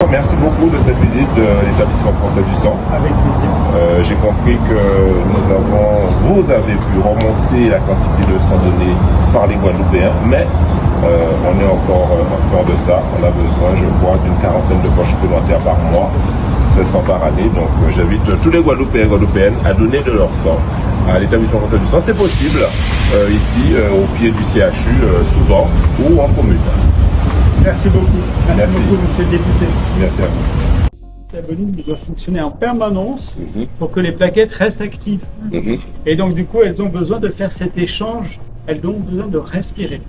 Merci beaucoup de cette visite de l'établissement français du sang. Avec plaisir. J'ai compris que vous avez pu remonter la quantité de sang donné par les Guadeloupéens, mais on est encore en de ça. On a besoin, je crois, d'une quarantaine de poches supplémentaires par mois, 1600 par année. Donc j'invite tous les Guadeloupéens et Guadeloupéennes à donner de leur sang à l'établissement français du sang. C'est possible ici, au pied du CHU, souvent, ou en commune. Merci beaucoup. Merci beaucoup, monsieur le député. Merci à vous. La volume doit fonctionner en permanence pour que les plaquettes restent actives. Et donc, du coup, elles ont besoin de faire cet échange. Elles ont besoin de respirer.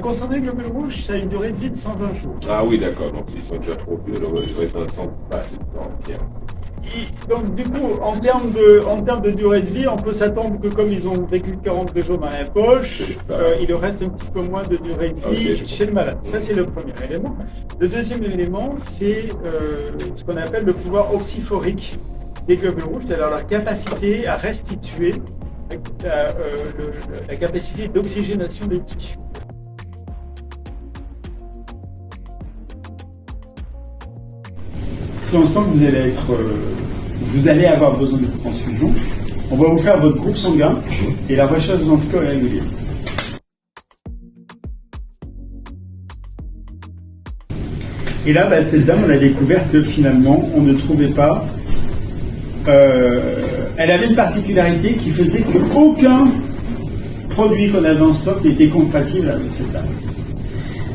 Concernant les globules rouges, ça a une durée de vie de 120 jours. Ah oui, d'accord. Donc, ils sont déjà trop vieux. Le référent pas assez de temps. Bien. Donc du coup, en termes de durée de vie, on peut s'attendre que comme ils ont vécu 42 jours dans la poche, il leur reste un petit peu moins de durée de vie chez le malade. Ça, c'est le premier élément. Le deuxième élément, c'est ce qu'on appelle le pouvoir oxyphorique des globules rouges, c'est-à-dire leur capacité à restituer la capacité d'oxygénation des tissus. Si on sent que vous allez avoir besoin de transfusion, on va vous faire votre groupe sanguin et la recherche des anticorps est régulière. Et là, cette dame, on a découvert que finalement, on ne trouvait pas... elle avait une particularité qui faisait qu'aucun produit qu'on avait en stock n'était compatible avec cette dame.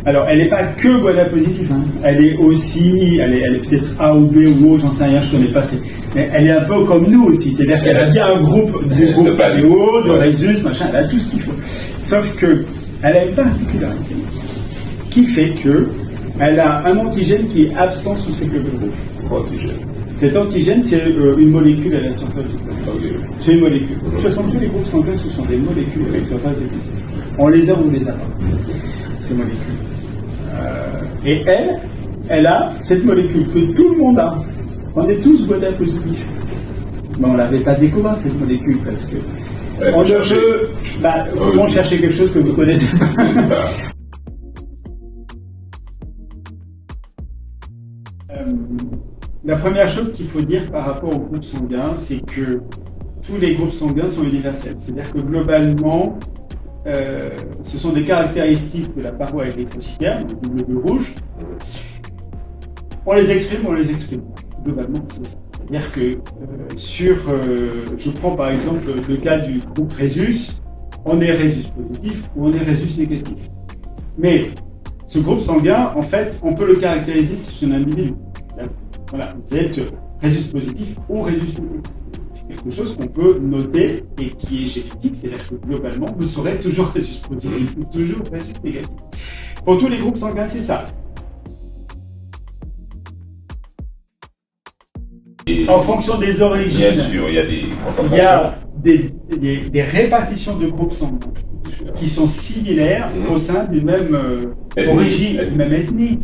Alors, elle n'est pas que Guada positive, hein. Elle est aussi, elle est peut-être A ou B ou O, j'en sais rien, je ne connais pas. Mais elle est un peu comme nous aussi, c'est-à-dire qu'elle a bien un groupe Paléo, de Rhésus, machin, elle a tout ce qu'il faut. Sauf que elle a une particularité qui fait que elle a un antigène qui est absent sous ses globules rouges. C'est quoi antigène? Cet antigène, c'est une molécule à la surface du globules. C'est une molécule. De toute façon, tous les groupes sanguins, ce sont des molécules à la surface des globules. On les a ou on les a pas, ces molécules. Et elle a cette molécule que tout le monde a. On est tous Guada positifs. Mais on ne l'avait pas découvert, cette molécule, parce que on ne veut... comment chercher quelque chose que vous connaissez? C'est ça. La première chose qu'il faut dire par rapport aux groupes sanguins, c'est que tous les groupes sanguins sont universels. C'est-à-dire que globalement, ce sont des caractéristiques de la paroi électrocytaire, du globule rouge. On les exprime. Globalement, c'est ça. C'est-à-dire que je prends par exemple le cas du groupe Rhésus, on est Rhésus positif ou on est Rhésus négatif. Mais ce groupe sanguin, en fait, on peut le caractériser chez un individu. Voilà, vous êtes Rhésus positif ou Rhésus négatif. Quelque chose qu'on peut noter et qui est génétique, c'est-à-dire que globalement, vous serez toujours Rhésus positif ou toujours Rhésus négatif. Pour tous les groupes sanguins, c'est ça. Et en fonction des origines, bien sûr, il y a des concentrations. Il y a des répartitions de groupes sanguins qui sont similaires au sein d'une même origine, d'une même ethnie.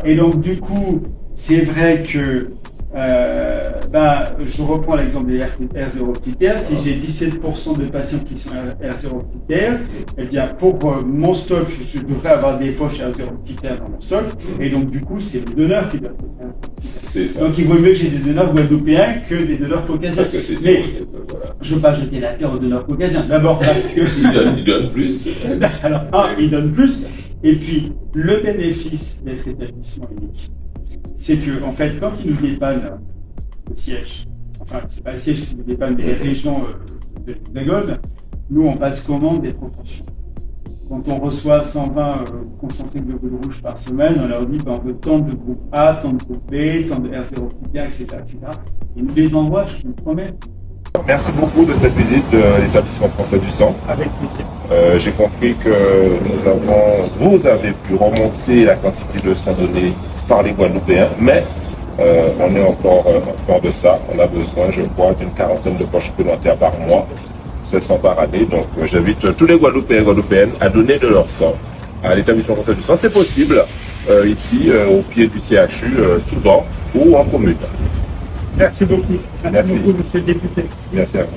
Et donc, du coup, c'est vrai que je reprends l'exemple des R0-. Si j'ai 17% de patients qui sont R0-, eh bien, pour mon stock, je devrais avoir des poches R0 dans mon stock. Et donc, du coup, c'est le donneur qui doit faire. C'est ça. Donc, il vaut mieux que j'ai des donneurs guadeloupéens que des donneurs caucasiens. Mais je ne veux pas jeter la pierre aux donneurs caucasiens. D'abord parce que... ils donnent plus. Alors, ils donnent plus. Et puis, le bénéfice d'être établissement unique, c'est que, en fait, quand ils nous dépannent le siège, enfin, c'est pas le siège qui nous dépanne, mais les régions de l'Hexagone, nous, on passe commande des proportions. Quand on reçoit 120 concentrés de globules rouges par semaine, on leur dit on veut tant de groupe A, tant de groupe B, tant de R0, etc. Ils nous les envoient, je vous le promets. Merci beaucoup de cette visite de l'établissement français du sang. Avec plaisir. J'ai compris que vous avez pu remonter la quantité de sang donné par les Guadeloupéens, mais on est encore en de ça. On a besoin, je crois, d'une quarantaine de poches supplémentaires par mois, 1600 par année. Donc j'invite tous les Guadeloupéens et Guadeloupéennes à donner de leur sang à l'établissement français du sang. C'est possible ici, au pied du CHU, souvent, ou en commune. Merci beaucoup. Merci beaucoup, monsieur le député. Merci à vous.